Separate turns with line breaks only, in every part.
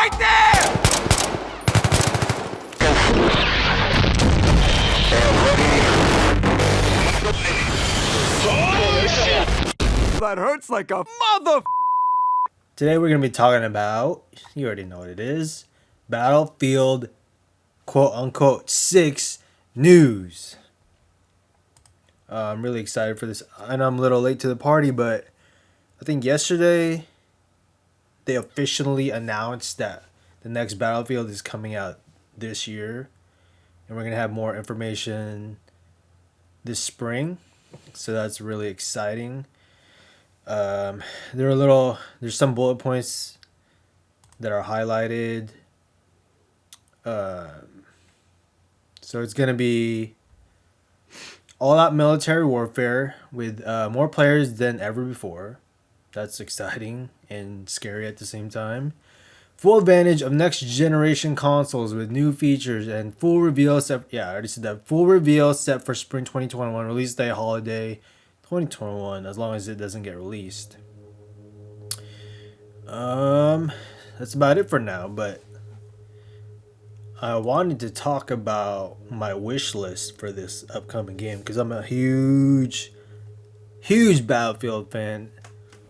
right there! That hurts like a mother.
Today we're going to be talking about, you already know what it is, Battlefield quote-unquote 6 news. I'm really excited for this. I know I'm a little late to the party, but I think yesterday they officially announced that the next Battlefield is coming out this year. And we're going to have more information this spring. So that's really exciting. There's some bullet points that are highlighted. So it's going to be all out military warfare with more players than ever before. That's exciting and scary at the same time. Full advantage of next generation consoles with new features and full reveal set. Yeah, I already said that. Full reveal set for spring 2021, release day, holiday 2021, as long as it doesn't get released. That's about it for now, but I wanted to talk about my wish list for this upcoming game because I'm a huge Battlefield fan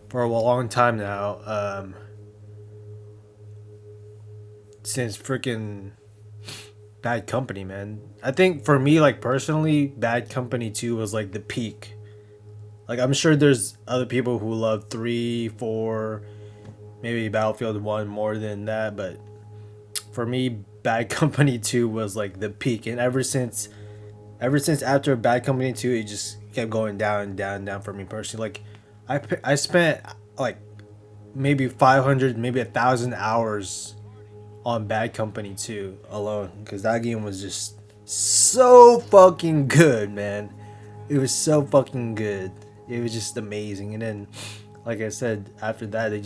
for a long time now. Since freaking Bad Company, man. I think for me, like personally, Bad Company 2 was like the peak. Like I'm sure there's other people who love 3, 4, maybe Battlefield 1 more than that, but for me, Bad Company 2 was like the peak, and ever since after Bad Company 2, it just kept going down for me personally. Like I spent like maybe 500, maybe 1,000 hours on Bad Company 2 alone, because that game was just so fucking good, man. It was so fucking good. It was just amazing. And then, like I said, after that, it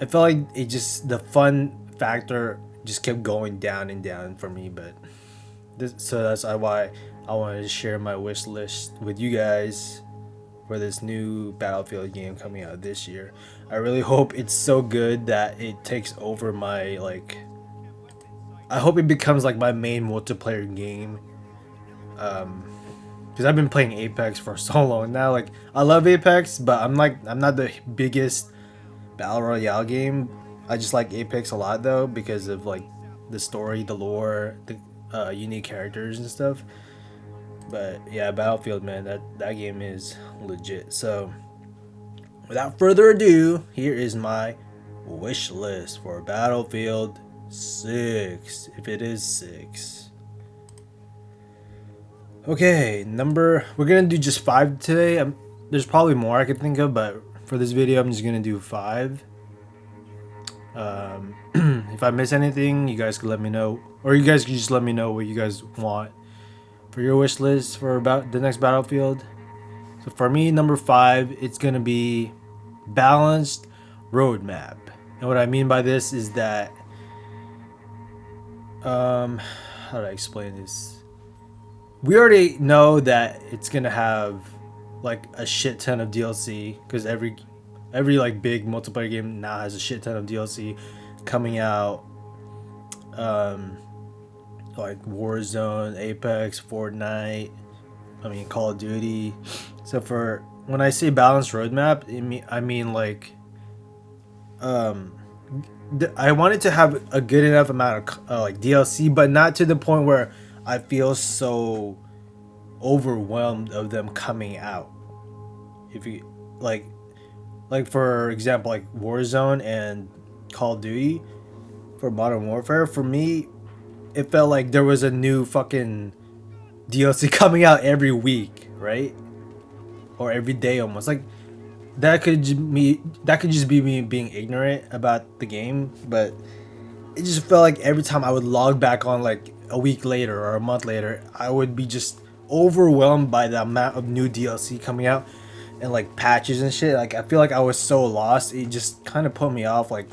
felt like the fun factor just kept going down and down for me. But so that's why I wanted to share my wish list with you guys for this new Battlefield game coming out this year. I really hope it's so good that it takes over my, like, I hope it becomes like my main multiplayer game. Because I've been playing Apex for so long now. Like, I love Apex, but I'm not the biggest Battle Royale game. I just like Apex a lot though, because of like the story, the lore, the unique characters and stuff. But yeah, Battlefield, man, that game is legit. So without further ado, here is my wish list for Battlefield 6, if it is 6. Okay, we're gonna do just 5 today. There's probably more I could think of, but for this video, I'm just gonna do 5. If I miss anything, you guys could let me know, or you guys could just let me know what you guys want for your wish list for about the next Battlefield. So for me, number 5, it's gonna be balanced roadmap. And what I mean by this is that, how do I explain this? We already know that it's gonna have like a shit ton of DLC, because every like big multiplayer game now has a shit ton of DLC coming out. Like Warzone, Apex, Fortnite, Call of Duty. So for when I say balanced roadmap, I mean like I wanted to have a good enough amount of like DLC, but not to the point where I feel so overwhelmed of them coming out. If you like for example, like Warzone and Call of Duty for Modern Warfare, for me, it felt like there was a new fucking DLC coming out every week, right? Or every day almost. Like that could just be me being ignorant about the game, but it just felt like every time I would log back on, like a week later or a month later, I would be just overwhelmed by the amount of new DLC coming out and like patches and shit. Like I feel like I was so lost. It just kind of put me off. Like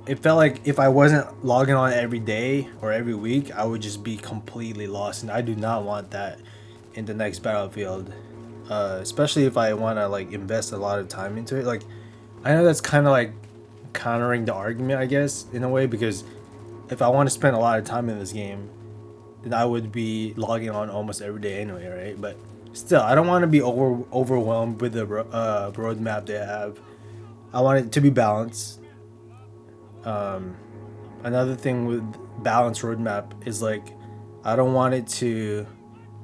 it felt like if I wasn't logging on every day or every week, I would just be completely lost, and I do not want that in the next Battlefield. Especially if I want to like invest a lot of time into it. Like I know that's kind of like countering the argument, I guess, in a way, because if I want to spend a lot of time in this game, then I would be logging on almost every day anyway, right? But still, I don't want to be overwhelmed with the roadmap they have. I want it to be balanced. Another thing with balanced roadmap is like, I don't want it to.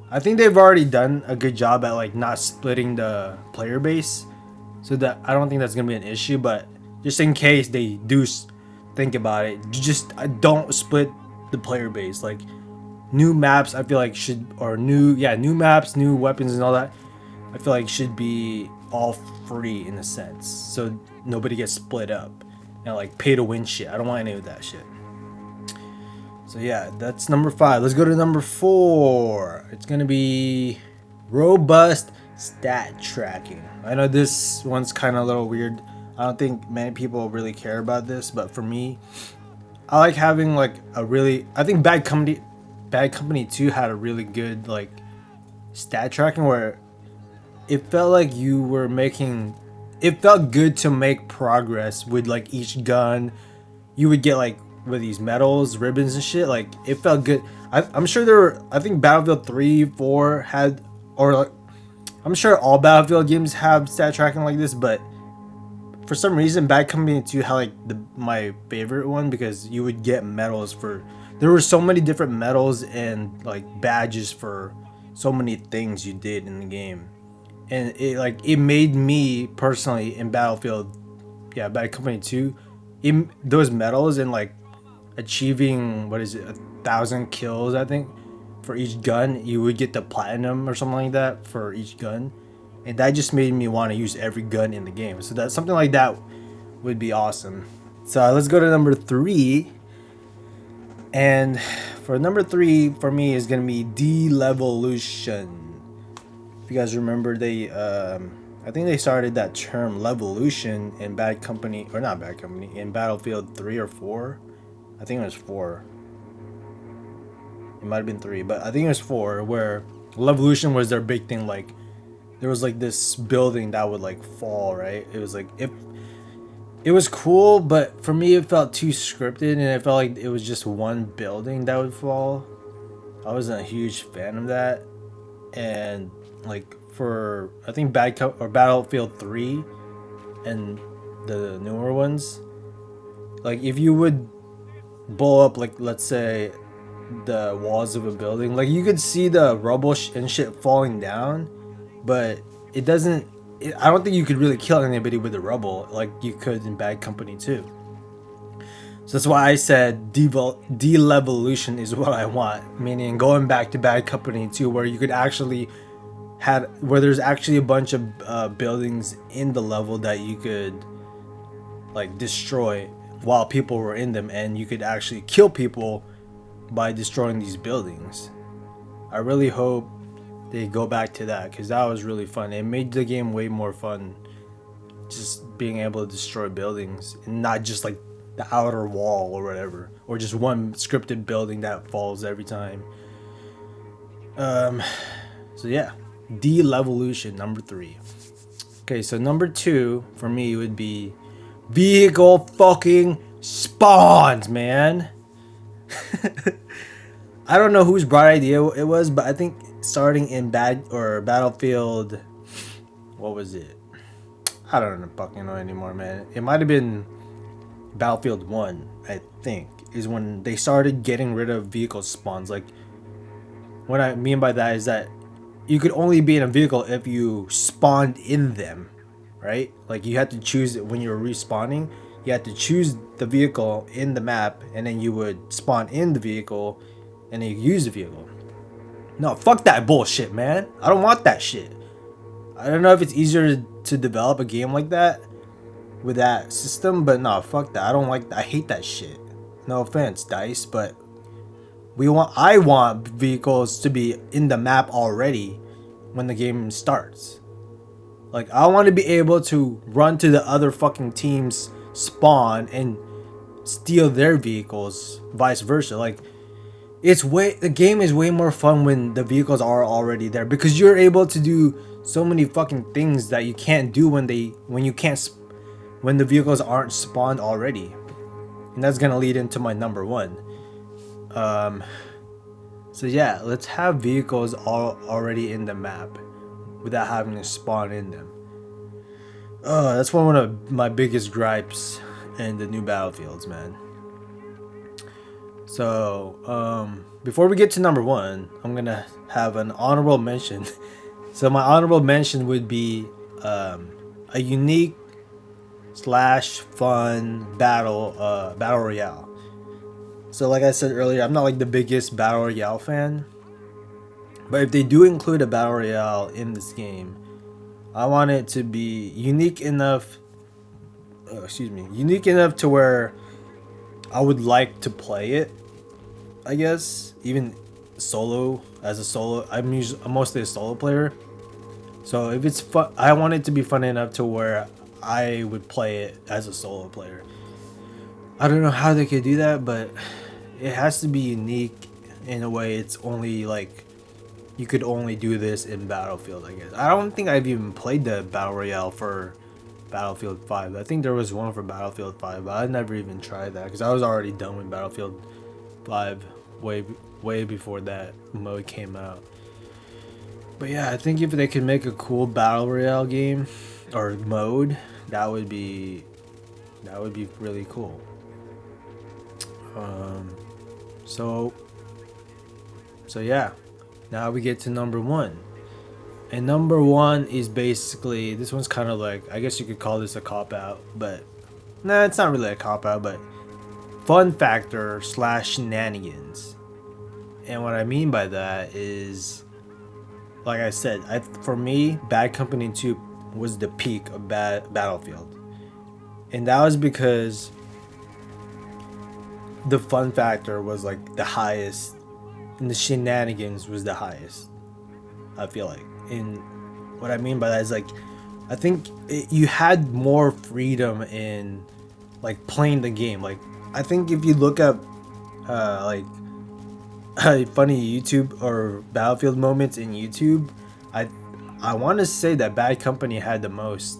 I think they've already done a good job at like not splitting the player base, so that I don't think that's gonna be an issue. But just in case they do think about it, just don't split the player base. Like new maps, I feel like new maps, new weapons and all that. I feel like should be all free in a sense, so nobody gets split up and like pay to win shit. I don't want any of that shit. So yeah, that's number 5. Let's go to number 4. It's gonna be robust stat tracking. I know this one's kind of a little weird. I don't think many people really care about this, but for me, I like having like I think Bad Company 2 had a really good like stat tracking where it felt like it felt good to make progress with like each gun. You would get like with these medals, ribbons and shit. Like it felt good. I'm sure I think Battlefield 3, 4 had, or like, I'm sure all Battlefield games have stat tracking like this, but for some reason Bad Company 2 had like my favorite one, because you would get medals there were so many different medals and like badges for so many things you did in the game. And it made me personally in Battlefield, Bad Company 2, those medals and like achieving 1,000 kills, I think, for each gun, you would get the platinum or something like that for each gun, and that just made me want to use every gun in the game. So that something like that would be awesome. So let's go to number 3, and for number 3 for me is gonna be Devolution. If you guys remember, I think they started that term Levolution in in Battlefield 3 or 4. I think it was 4. It might have been 3, but I think it was 4, where Levolution was their big thing. Like there was like this building that would like fall, right? It was like, it was cool, but for me it felt too scripted, and it felt like it was just one building that would fall. I wasn't a huge fan of that. And like for I think Battlefield 3 and the newer ones, like if you would blow up, like let's say the walls of a building, like you could see the rubble and shit falling down, but I don't think you could really kill anybody with the rubble like you could in Bad Company 2. So that's why I said Devolution is what I want, meaning going back to Bad Company 2, where you could actually where there's actually a bunch of buildings in the level that you could like destroy while people were in them, and you could actually kill people by destroying these buildings. I really hope they go back to that, because that was really fun. It made the game way more fun, just being able to destroy buildings and not just like the outer wall or whatever, or just one scripted building that falls every time. So yeah, Devolution, number 3. Okay, so number 2 for me would be vehicle fucking spawns, man. I don't know whose bright idea it was, but I think starting in Battlefield, what was it? I don't know, fucking know anymore, man. It might have been Battlefield 1, I think, is when they started getting rid of vehicle spawns. Like, what I mean by that is that you could only be in a vehicle if you spawned in them, right? Like you had to choose it when you were respawning. You had to choose the vehicle in the map, and then you would spawn in the vehicle, and then you use the vehicle. No, fuck that bullshit, man. I don't want that shit. I don't know if it's easier to develop a game like that with that system, but no, fuck that. I don't like that. I hate that shit. No offense, DICE, but I want vehicles to be in the map already when the game starts. Like, I want to be able to run to the other fucking team's spawn and steal their vehicles, vice versa. Like, the game is way more fun when the vehicles are already there, because you're able to do so many fucking things that you can't do when you can't when the vehicles aren't spawned already. And that's gonna lead into my number one. So yeah, let's have vehicles already in the map without having to spawn in them. That's one of my biggest gripes in the new Battlefields, man. So before we get to number one, I'm gonna have an honorable mention. So my honorable mention would be a unique slash fun battle royale. So like I said earlier, I'm not like the biggest battle royale fan, but if they do include a battle royale in this game, I want it to be unique enough. Unique enough to where I would like to play it. I guess even solo as a solo. I'm mostly a solo player, so if it's fun, I want it to be fun enough to where I would play it as a solo player. I don't know how they could do that, but it has to be unique in a way. It's only like you could only do this in Battlefield, I guess. I don't think I've even played the Battle Royale for Battlefield 5. I think there was one for Battlefield 5, but I never even tried that because I was already done with Battlefield 5 way before that mode came out. But yeah, I think if they could make a cool Battle Royale game or mode, that would be really cool. So yeah, now we get to number one. And number one is basically, this one's kind of like, I guess you could call this a cop-out, but nah, it's not really a cop-out, but fun factor slash shenanigans. And what I mean by that is, like I said, for me, Bad Company 2 was the peak of Battlefield. And that was because the fun factor was like the highest and the shenanigans was the highest, I feel like. And what I mean by that is like, I think you had more freedom in like playing the game. Like I think if you look up like funny YouTube or Battlefield moments in YouTube, I want to say that Bad Company had the most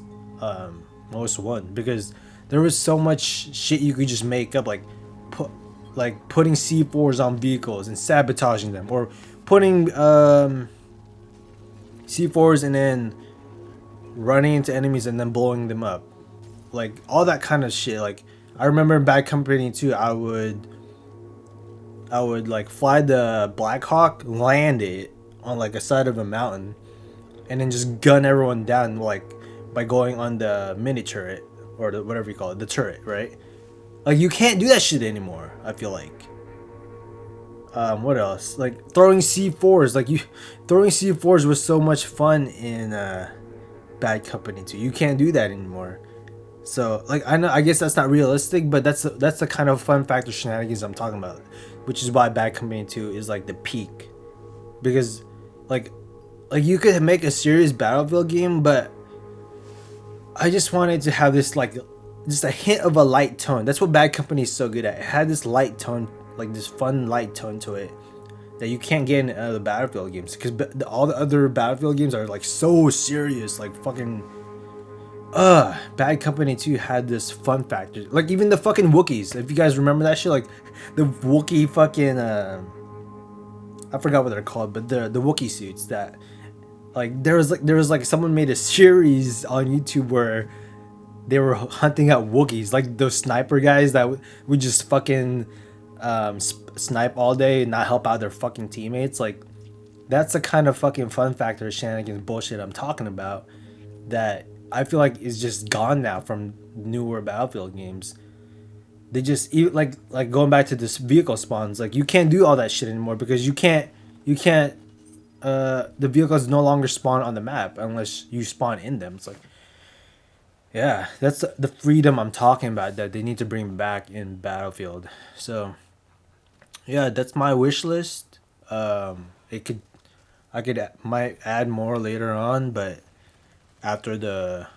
one, because there was so much shit you could just make up, like putting C4s on vehicles and sabotaging them, or putting C4s and then running into enemies and then blowing them up, like all that kind of shit. Like I remember in Bad Company 2, I would like fly the Black Hawk, land it on like a side of a mountain, and then just gun everyone down like by going on the mini turret, or the, whatever you call it, the turret, right? Like you can't do that shit anymore, I feel like. What else? Like throwing C4s, throwing C4s was so much fun in Bad Company 2. You can't do that anymore. So like I guess that's not realistic, but that's the kind of fun factor shenanigans I'm talking about, which is why Bad Company 2 is like the peak. Because like you could make a serious Battlefield game, but I just wanted to have this like just a hint of a light tone. That's what Bad Company is so good at. It had this light tone, like this fun light tone to it that you can't get in other Battlefield games, because all the other Battlefield games are like so serious, like fucking Bad Company 2 had this fun factor. Like even the fucking Wookiees, if you guys remember that shit, like the Wookiee fucking I forgot what they're called, but the Wookiee suits that like there was like someone made a series on YouTube where they were hunting out Wookiees, like those sniper guys that would just fucking snipe all day and not help out their fucking teammates. Like that's the kind of fucking fun factor shenanigans bullshit I'm talking about that I feel like is just gone now from newer Battlefield games. They just like going back to this vehicle spawns, like you can't do all that shit anymore because you can't the vehicles no longer spawn on the map unless you spawn in them. It's like, yeah, that's the freedom I'm talking about that they need to bring back in Battlefield. So yeah, that's my wish list. I might add more later on, but after the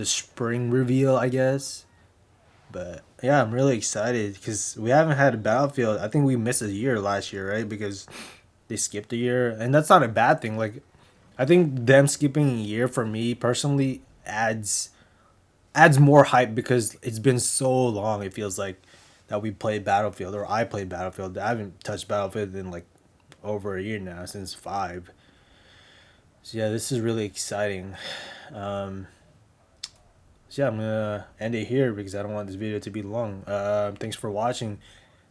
spring reveal, I guess. But yeah, I'm really excited because we haven't had a Battlefield. I think we missed a year last year, right? Because they skipped a year, and that's not a bad thing. Like I think them skipping a year for me personally adds adds more hype because it's been so long. It feels like that we played Battlefield, or I played Battlefield. I haven't touched Battlefield in like over a year now, since 5. So yeah, this is really exciting. So yeah, I'm gonna end it here because I don't want this video to be long. Thanks for watching.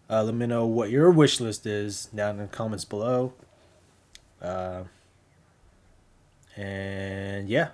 Let me know what your wish list is down in the comments below. And yeah.